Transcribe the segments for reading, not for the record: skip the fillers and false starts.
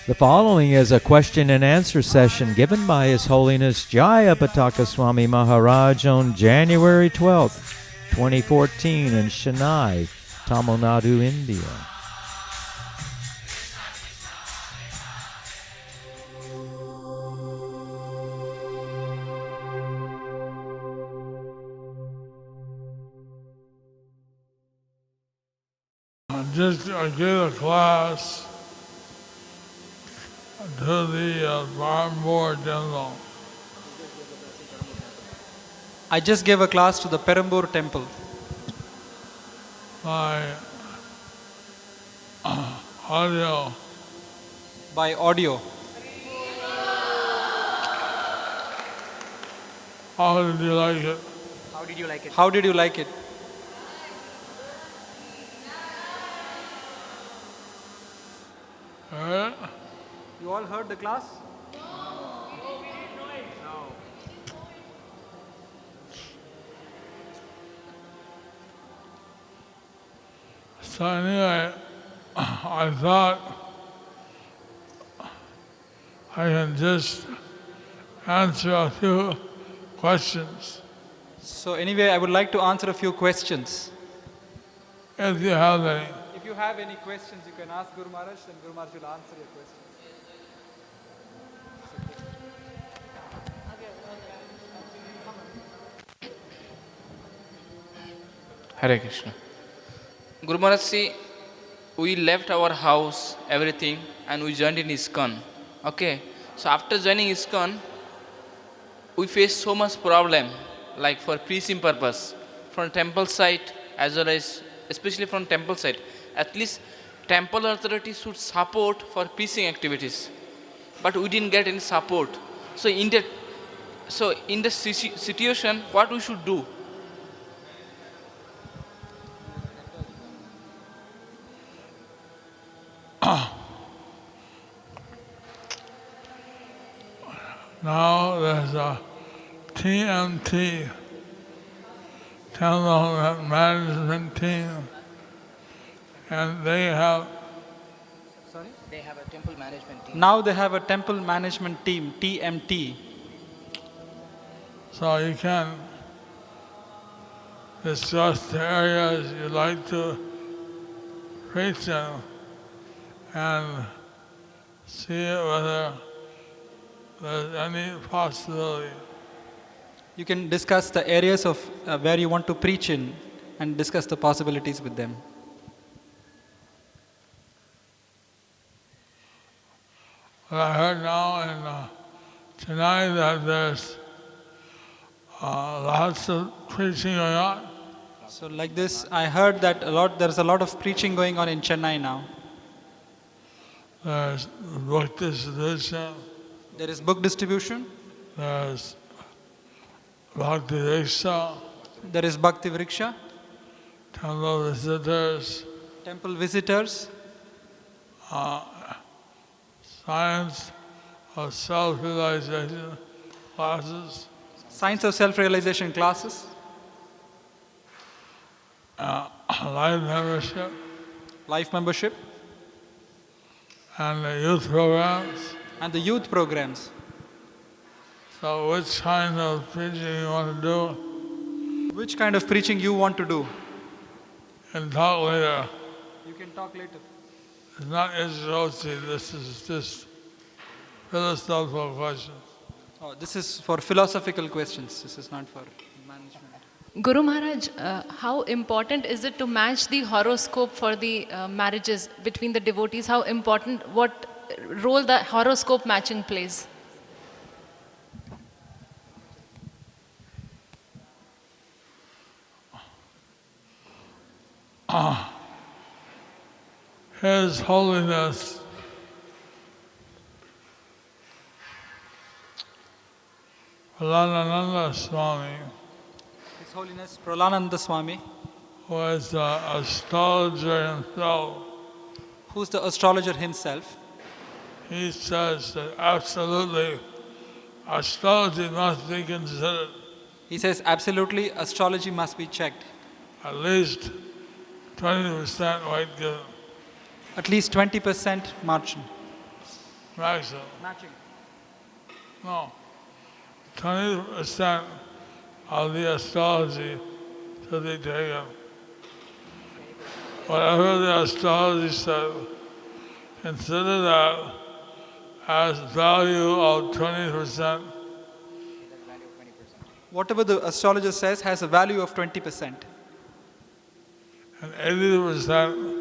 The following is a question and answer session given by His Holiness Jayapataka Swami Maharaj on January 12th, 2014 in Chennai, Tamil Nadu, India. I gave a class to the Farm Board General. I just gave a class to the Perambur temple By audio. by audio. How did you like it? How did you like it? How did you like it? Alright? You all heard the class? So anyway, I thought I can just answer a few questions So anyway, I would like to answer a few questions. if you have any. If you have any questions, you can ask Guru Maharaj and Guru Maharaj will answer your questions. Hare Krishna. Guru Maharaj, see, we left our house, everything, and we joined in ISKCON. Okay? So after joining ISKCON, we faced so much problem, like for preaching purpose, from temple site as well as, especially from temple site. At least temple authorities should support for preaching activities. But we didn't get any support. So in the situation, what we should do? Now there's a TMT, Temple Management Team, and they have They have a temple management team. Now they have a temple management team, TMT. so you can discuss the areas you'd like to preach in and see whether there's any possibility. You can discuss the areas of where you want to preach in and discuss the possibilities with them. But I heard now in Chennai that there's lots of preaching going on. So like this, I heard that there's a lot of preaching going on in Chennai now. There's book distribution, There is book distribution, there's Bhakti Diksha, there is Bhakti Vriksha, temple visitors, temple visitors, science of self-realization classes, science of self-realization classes, life membership, life membership, and the youth programs. and the youth programs. So which kind of preaching you want to do? Which kind of preaching you want to do? And talk later. You can talk later. It's not introductory, this is just philosophical questions. Oh, this is for philosophical questions. This is not for management. Guru Maharaj, how important is it to match the horoscope for the marriages between the devotees? How important, what role the horoscope matching plays? His Holiness Pralanananda Swami, His Holiness Pralananda Swami, who is an astrologer himself, who's the astrologer himself, he says that absolutely astrology must be considered. he says absolutely astrology must be checked. at least 20% might get At least 20% margin. maximum. Matching. No, 20% of the astrology to be taken. Whatever the astrology said, consider that as value of 20%. Whatever the astrologer says has a value of 20%. And 80%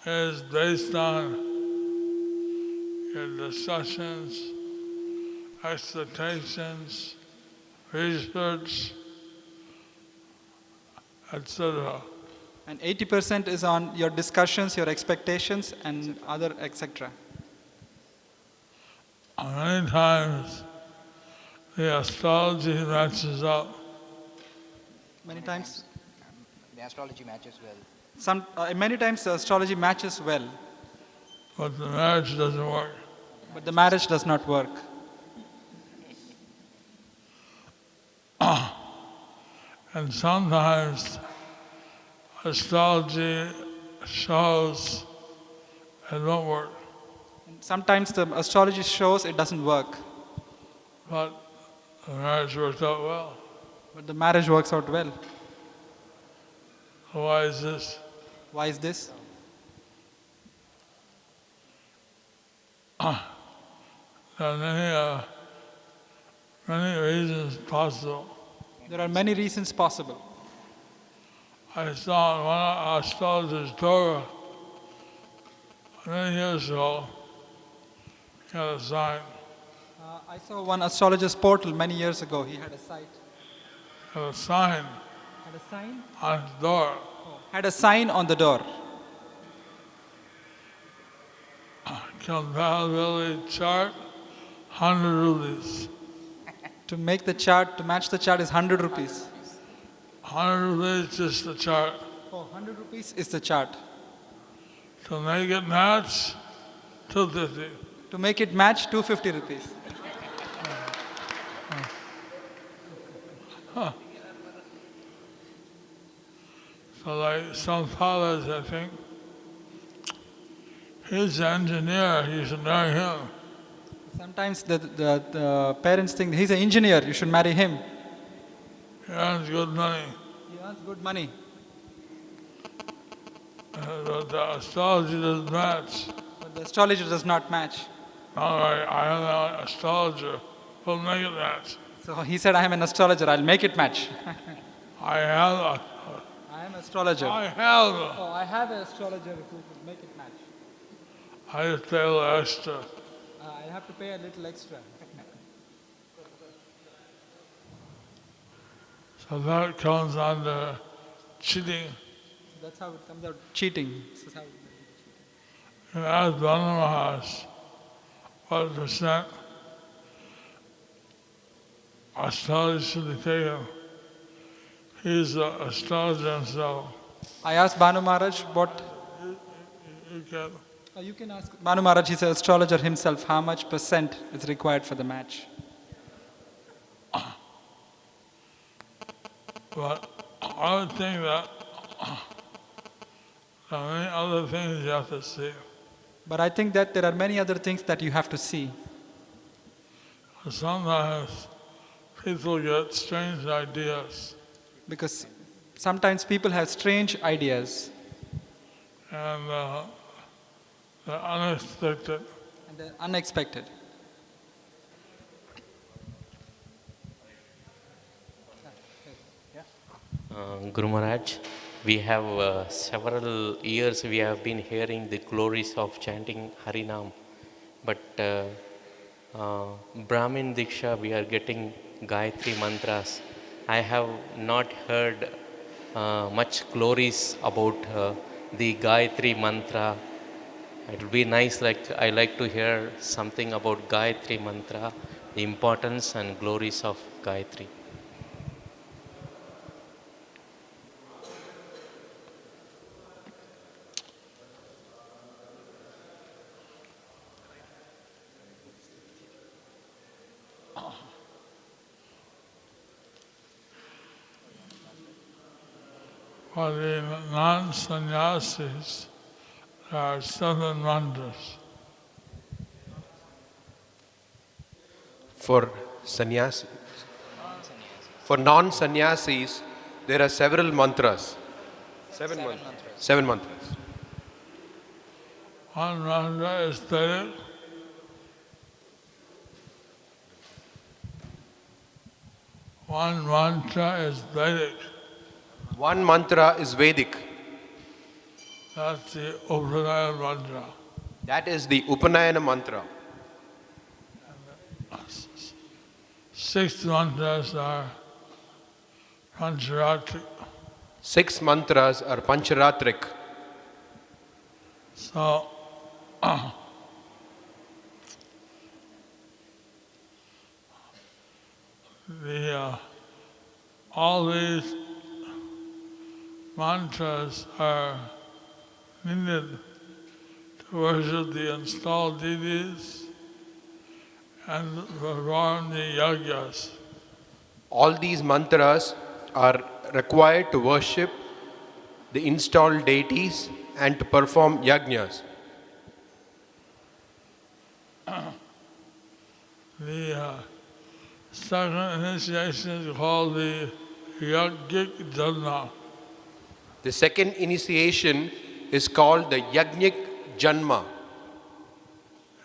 is based on your discussions, expectations, research, etc. And 80% is on your discussions, your expectations, and other etc. Many times the astrology matches up, Many times, The astrology matches well. many times the astrology matches well, but the marriage doesn't work. but the marriage does not work. And sometimes astrology shows it won't work, And sometimes the astrology shows it doesn't work, but the marriage worked out well. but the marriage works out well. So why is this? Why is this? There are many reasons possible. There are many reasons possible. I saw in one astrologer's Torah many years ago, he had a sign. I saw one astrologer's portal many years ago. He had a site. Had a sign Had a sign? on his door. Had a sign on the door. Compatibility chart, 100 rupees. To make the chart, to match the chart is 100 rupees. 100 rupees just the chart. Oh, 100 rupees is the chart. To make it match, 250. To make it match, 250 rupees. So like some fathers, I think, he's an engineer, you should marry him. Sometimes the parents think he's an engineer, you should marry him. He earns good money. He earns good money. But the astrology doesn't match. But the astrologer does not match. All right, I have an astrologer. We'll make it match. So he said, I am an astrologer, I'll make it match. I have I am an astrologer. I have a, Oh, I have an astrologer who could make it match. I just pay a little extra. I have to pay a little extra. So that comes under cheating. That's how it comes out. Cheating. This is how And ask Brahma Maharaj what percent astrology should be taken. He's an astrologer himself. I asked Banu Maharaj what. You can, You can ask Banu Maharaj, he's an astrologer himself, how much percent is required for the match. but I would think that there are many other things you have to see. But I think that there are many other things that you have to see. Sometimes people get strange ideas. Because sometimes people have strange ideas And they're unexpected. and they're unexpected. Guru Maharaj, we have several years we have been hearing the glories of chanting Harinam, but Brahmin Diksha we are getting Gayatri mantras. I have not heard much glories about the Gayatri mantra. It would be nice, I like to hear something about Gayatri mantra, the importance and glories of Gayatri. For the non-sannyasis, there are 7 mantras. For sannyasi, for non-sannyasis, there are several mantras. Seven mantras. 7 mantras. One mantra is Vedic. One mantra is Vedic. One mantra is Vedic. That's the Upanayana mantra. That is the Upanayana mantra. 6 mantras are Pancharatrik. 6 mantras are Pancharatrik. So, all these mantras are needed to worship the installed deities and perform the yagyas. All these mantras are required to worship the installed deities and to perform yajnas. The second initiation is called the Yajnik Janma. The second initiation is called the Yajnik Janma,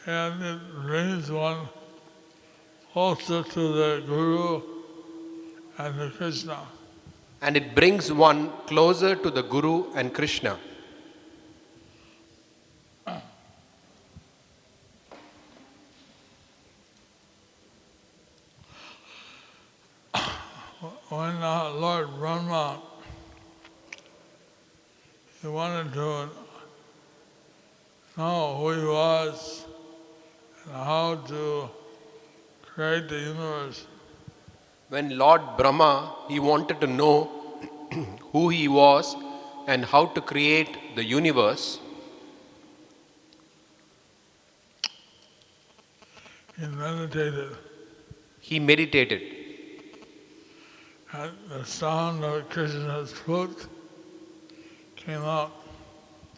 And it brings one closer to the Guru and the Krishna. and it brings one closer to the Guru and Krishna. When Lord Brahma, he wanted to know who he was and how to create the universe. When Lord Brahma, he wanted to know who he was and how to create the universe, He meditated, he meditated. and the sound of Krishna's flute came out.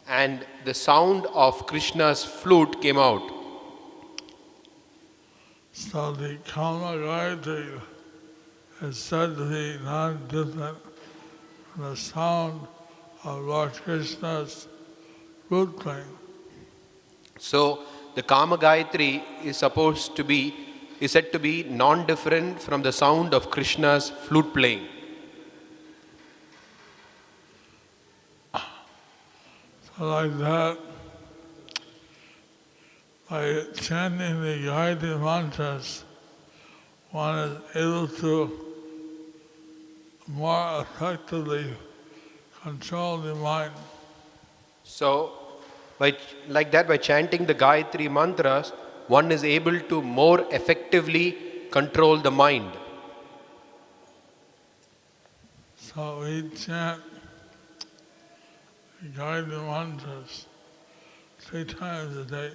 And the sound of Krishna's flute came out. So the Kama Gayatri is said to be non-different from the sound of Lord Krishna's flute playing. So the Kama Gayatri is said to be non-different from the sound of Krishna's flute playing. So like that, by chanting the Gayatri mantras, one is able to more effectively control the mind. So by chanting the Gayatri mantras, one is able to more effectively control the mind. So we chant the Gayatri mantras 3 times a day.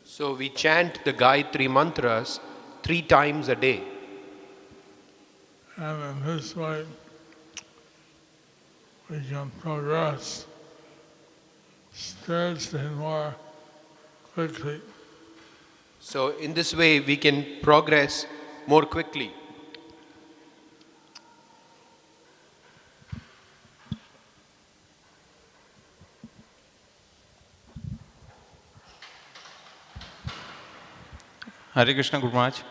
So we chant the Gayatri mantras 3 times a day. And in this way, we can progress spiritually more quickly. So in this way, we can progress more quickly. Hare Krishna, Guru Maharaj.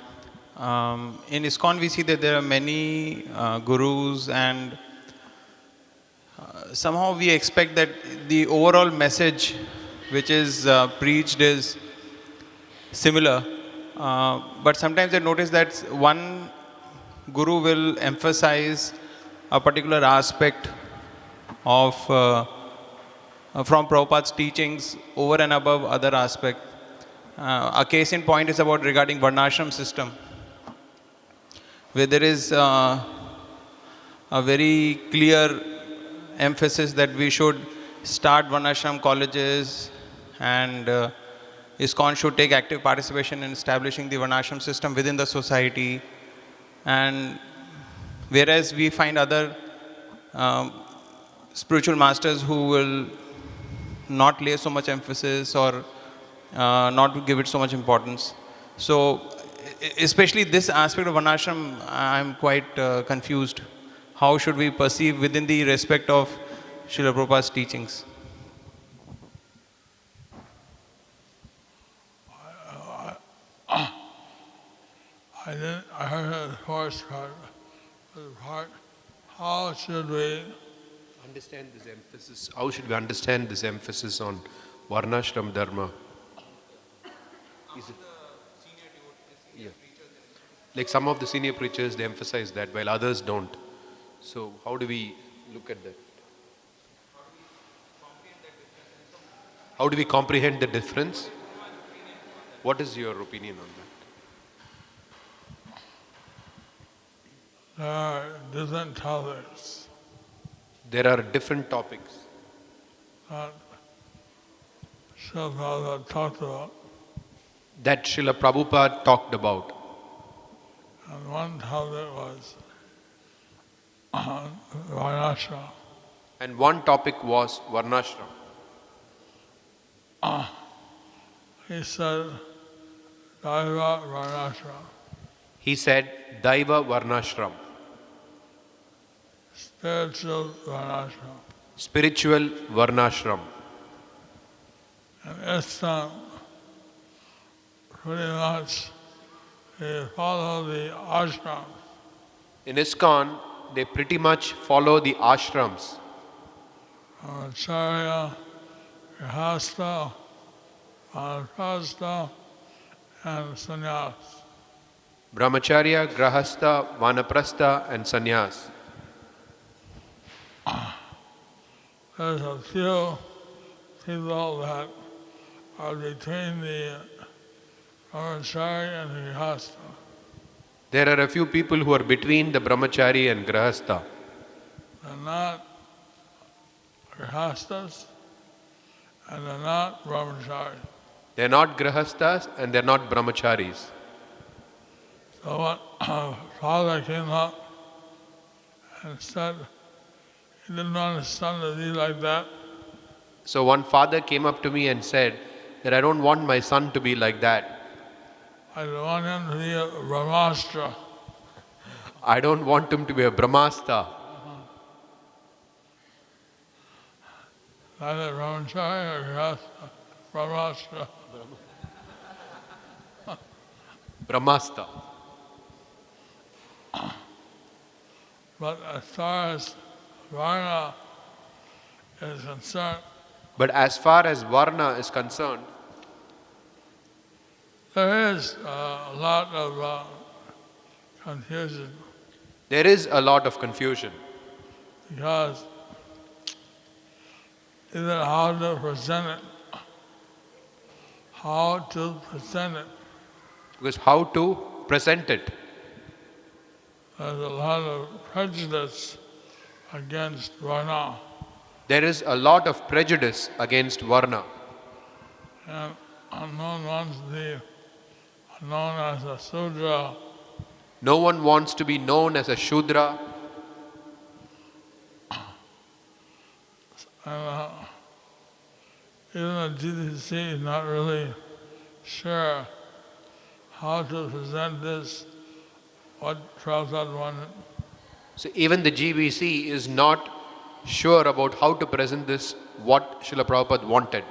In ISKCON, we see that there are many gurus, and somehow we expect that the overall message which is preached is similar. But sometimes I notice that one guru will emphasize a particular aspect of from Prabhupada's teachings over and above other aspects. A case in point is about regarding Varnashram system, where there is a very clear emphasis that we should start Varnashram colleges, and ISKCON should take active participation in establishing the Varnashram system within the society. And whereas we find other spiritual masters who will not lay so much emphasis or not give it so much importance. So, especially this aspect of Varnashram, I'm quite confused. How should we perceive within the respect of Srila Prabhupada's teachings? I heard the first part. How should we understand this emphasis? How should we understand this emphasis on Varnashram Dharma? Is it? Yeah. Like some of the senior preachers, they emphasize that, while others don't. So how do we look at that? How do we comprehend the difference? What is your opinion on that? There are different topics There are different topics that Srila talked about, that Srila Prabhupada talked about. and one topic was Varnashram. And one topic was Varnashram. He said, Daiva Varnashram, He said, Daiva Varnashram, spiritual Varnashram. spiritual Varnashram. And ISKCON, pretty much, they follow the ashram. In ISKCON, they pretty much follow the ashrams. Acharya, Grihastha, Vanaprastha, and Sannyas. Brahmacharya, Grahastha, Vanaprastha and Sannyas. There's a few people that are between the Brahmachari and the Grihastha. There are a few people who are between the Brahmachari and Grahastha. They're not Grihasthas and they're not Brahmachari. They're not Grahasthas and they're not Brahmacharis. So what Father came up and said he didn't want his son to be like that. So one father came up to me and said that I don't want my son to be like that. I don't want him to be a Brahmastra. I don't want him to be a Brahmastha. Neither Brahmachari or Grihastha. Brahmastra. Brahmastha. But as far as Varna is concerned, But as far as Varna is concerned, there is a lot of confusion there is a lot of confusion. because even how to present it, Because how to present it. there's a lot of prejudice against Varna. There is a lot of prejudice against Varna. And unknown wants to be known as a Sudra. No one wants to be known as a Shudra. And even the GDC is not really sure how to present this, what Prabhupada wanted. So even the GBC is not sure about how to present this, what Srila Prabhupada wanted.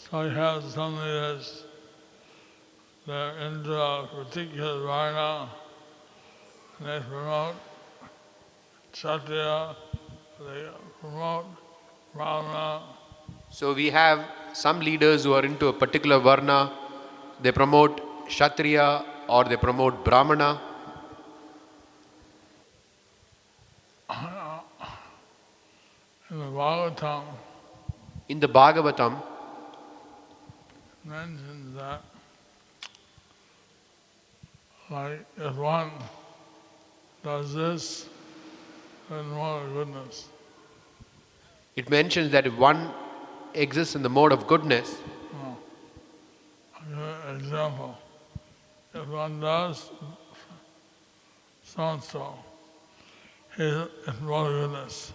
So he has something that's they're into a particular Varna, and they promote Kshatriya, they promote Brahmana. So we have some leaders who are into a particular Varna. They promote Kshatriya or they promote Brahmana. In the Bhagavatam, In the Bhagavatam, mentions that, like, if one does this, then more goodness. it mentions that if one exists in the mode of goodness, I'll give you an example. If one does so-and-so. He is more goodness.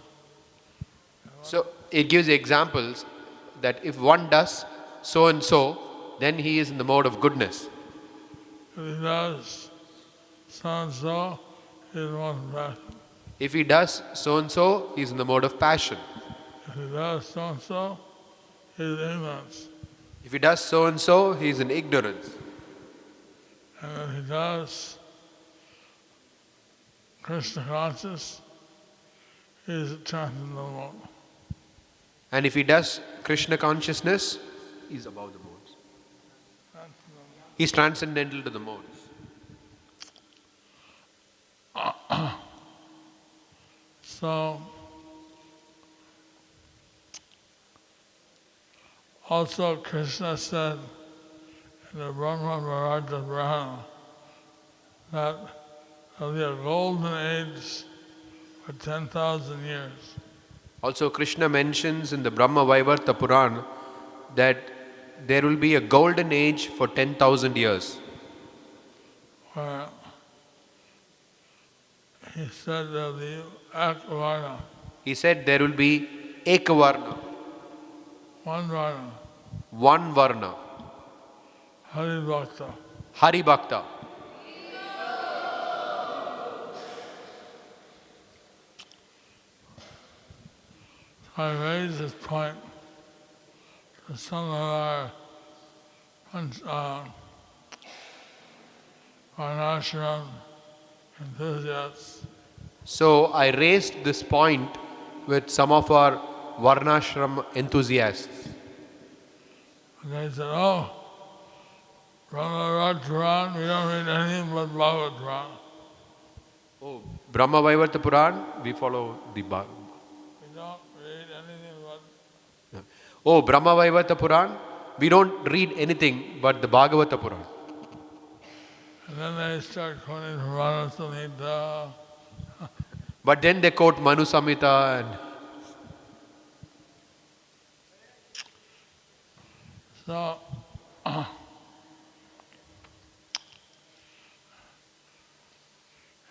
So it gives examples that if one does so and so, then he is in the mode of goodness. If he does so-and-so, he is more compassion. If he does so and so, he is in the mode of passion. If he does so-and-so, he is ignorance. If he does so and so, he is in ignorance. And if he does Krishna conscious, he is transcendental mode. And if he does Krishna consciousness, he is above the modes. He is transcendental to the modes. So, also Krishna said in the Brahma Viraja Brahma that there will be a golden age for 10,000 years. Also Krishna mentions in the Brahma Vaivarta Puran that there will be a golden age for 10,000 years. Where he said there will be Ekvarna, He said there will be Ekavarna, one Varna, one Varna, Hari Bhakta. Hari Bhakta. I raised this point to some of our varnashram enthusiasts. So I raised this point with some of our Varnashram enthusiasts. And they said, oh, Brahma Puran, we don't read anything but Bhagavad Puran. Oh, Brahma Vaivarta Puran, we follow the Bhagavad. We don't read anything but... Oh, Brahma Vaivarta Puran, we don't read anything but the Bhagavata Puran. And then they start quoting Purana Samhita. But then they quote Manu Samhita and... So,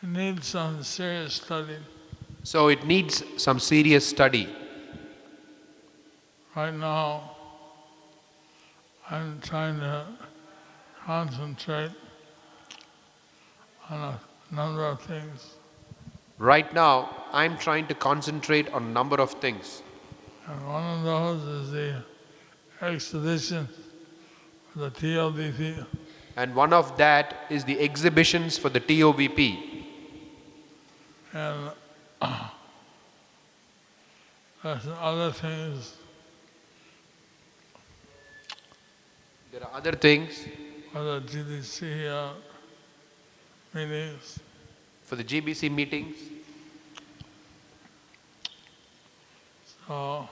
it needs some serious study. So it needs some serious study. Right now, I'm trying to concentrate on a number of things. Right now, I'm trying to concentrate on a number of things. And one of those is the exhibition for the TLDP. And one of that is the exhibitions for the TOVP. And there's other things. There are other things For the GDC meetings. for the GBC meetings. So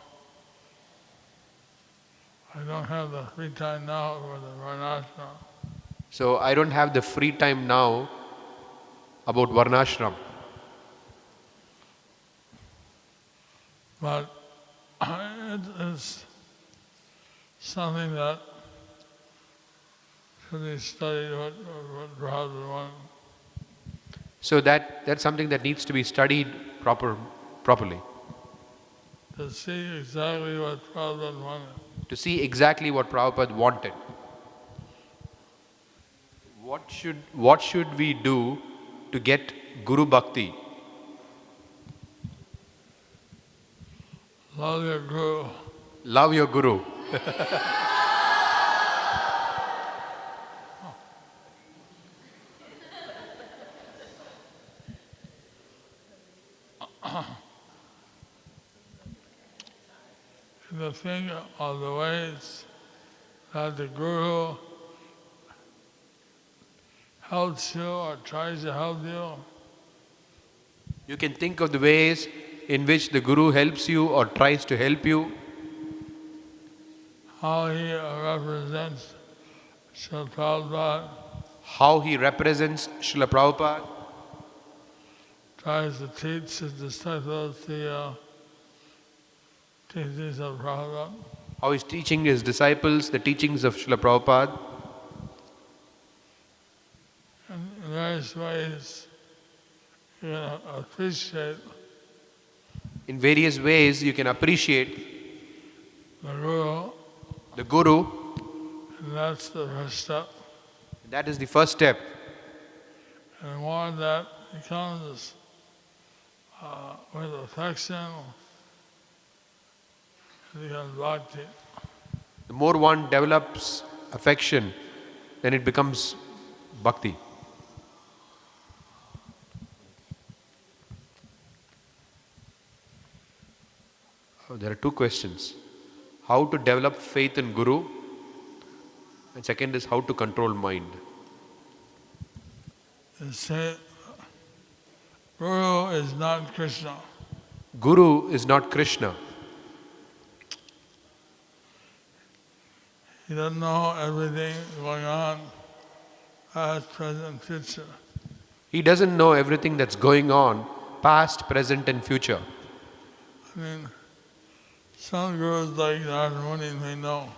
I don't have the free time now for the Varnashram. So I don't have the free time now about Varnashram. But it is something that should be studied what Prabhupada wanted. So that's something that needs to be studied properly. To see exactly what Prabhupada wanted. To see exactly what Prabhupada wanted. What should we do to get Guru Bhakti? Love your Guru. Love your Guru. To think of the ways that the Guru helps you or tries to help you. You can think of the ways in which the Guru helps you or tries to help you. How he represents Srila Prabhupada. How he represents Srila Prabhupada. Tries to teach his disciples the teachings of Prabhupada. How he's teaching his disciples the teachings of Srila Prabhupada. In various ways, you can appreciate In various ways, you can appreciate the Guru, the Guru. and that's the first step. That is the first step. And more that becomes with affection, it becomes bhakti. The more one develops affection, then it becomes bhakti. Oh, there are two questions. How to develop faith in Guru, and second is how to control mind. And say, Guru is not Krishna. Guru is not Krishna. He doesn't know everything going on, past, present, future. He doesn't know everything that's going on, past, present and future. I mean, some gurus like Narada Muni may know,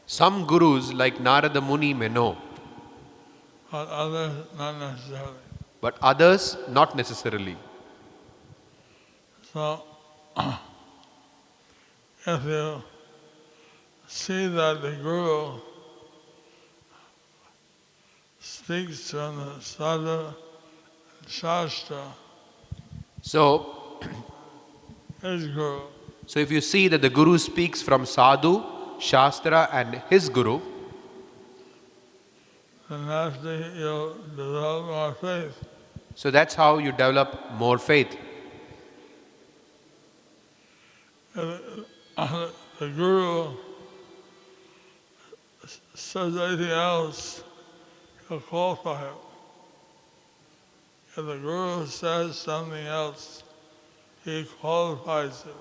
Some gurus like Narada Muni may know, but others not necessarily. but others not necessarily. So, if you see that the Guru speaks from the Sadhu Shastra, So, his Guru, so if you see that the Guru speaks from Sadhu, Shastra and his Guru, then naturally you'll develop more faith. so that's how you develop more faith. If the Guru says anything else, he'll qualify it. If the Guru says something else, he qualifies it.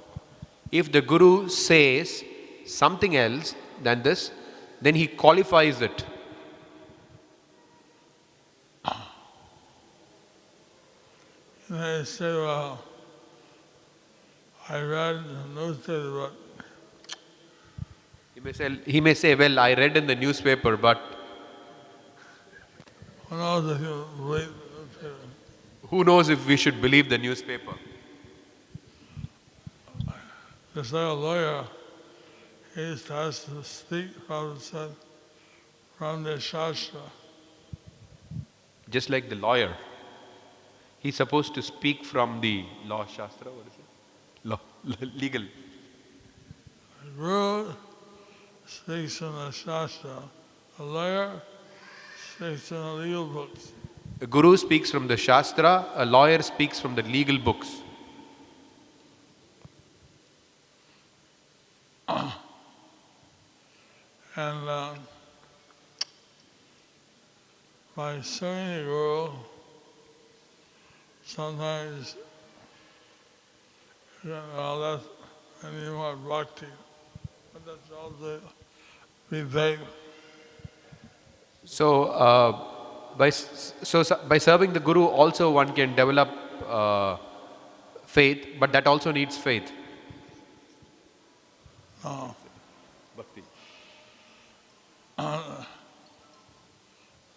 If the Guru says something else than this, then he qualifies it. You may say, well, I read in the newspaper, but He may say, well, I read in the newspaper, but who knows if you believe the newspaper? who knows if we should believe the newspaper? Just like a lawyer, he has to speak from the Shastra. Just like the lawyer, he's supposed to speak from the law, Shastra, what is it? Law, legal. The Guru speaks from the Shastra. A lawyer speaks from the legal books. A Guru speaks from the Shastra, a lawyer speaks from the legal books. And by serving the Guru, sometimes that's any more bhakti, but that's also vivek. So, by serving the Guru, also one can develop faith, but that also needs faith. Bhakti.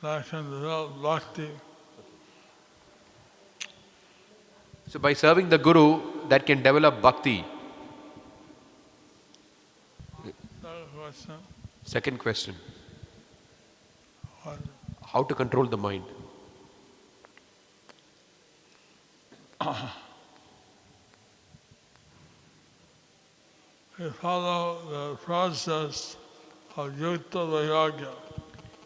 That can develop bhakti. So, by serving the Guru, that can develop bhakti. Second question. Second question. What? How to control the mind? We follow the process of yukta vairagya.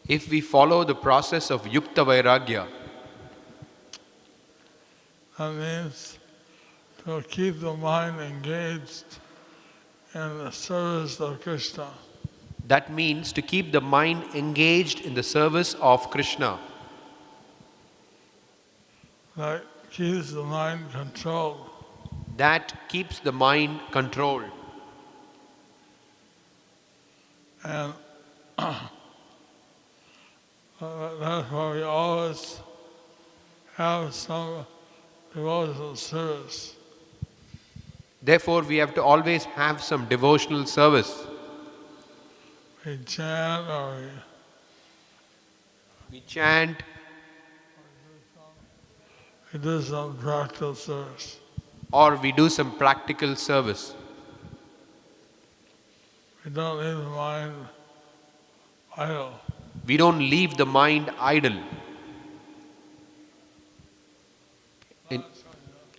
If we follow the process of yukta vairagya, That means to keep the mind engaged in the service of Krishna. that means to keep the mind engaged in the service of Krishna. That keeps the mind controlled. That keeps the mind controlled. And that's why we always have some devotional service. Therefore, we have to always have some devotional service. We chant or We chant, we do some practical service. Or we do some practical service. We don't leave the mind idle. We don't leave the mind idle.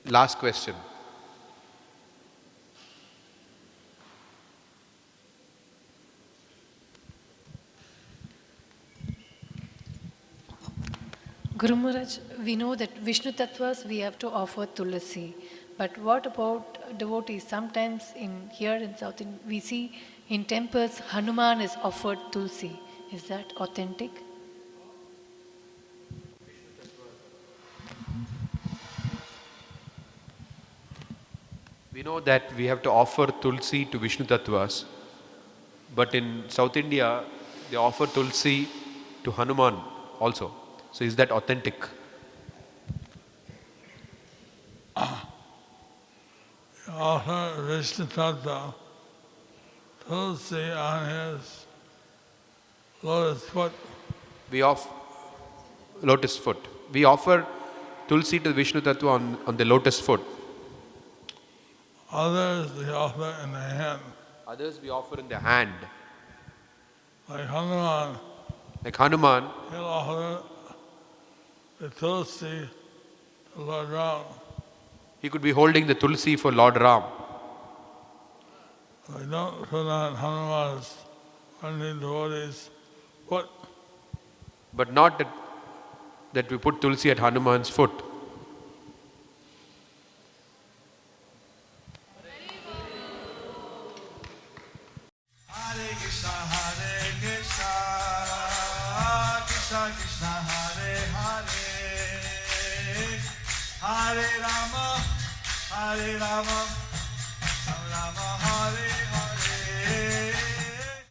Last question. Guru Maharaj, we know that Vishnu Tattvas we have to offer tulasi. But what about devotees? Sometimes here in South India, we see in temples Hanuman is offered tulsi. Is that authentic? We know that we have to offer tulsi to Vishnu Tattvas, but in South India, they offer tulsi to Hanuman also. So is that authentic? Offer Vishnu Tattva tulsi on his lotus foot. We offer lotus foot. We offer tulsi to Vishnu Tattva on the lotus foot. Others we offer in the hand. Others we offer in the hand. Like Hanuman, Like Hanuman, he'll offer the tulsi to Lord Ram. he could be holding the tulsi for Lord Ram. We don't put on Hanuman's only devotees' foot. But not that we put tulsi at Hanuman's foot. Hare Krishna, Krishna Krishna, Hare Hare, Hare Rama, Hare Rama.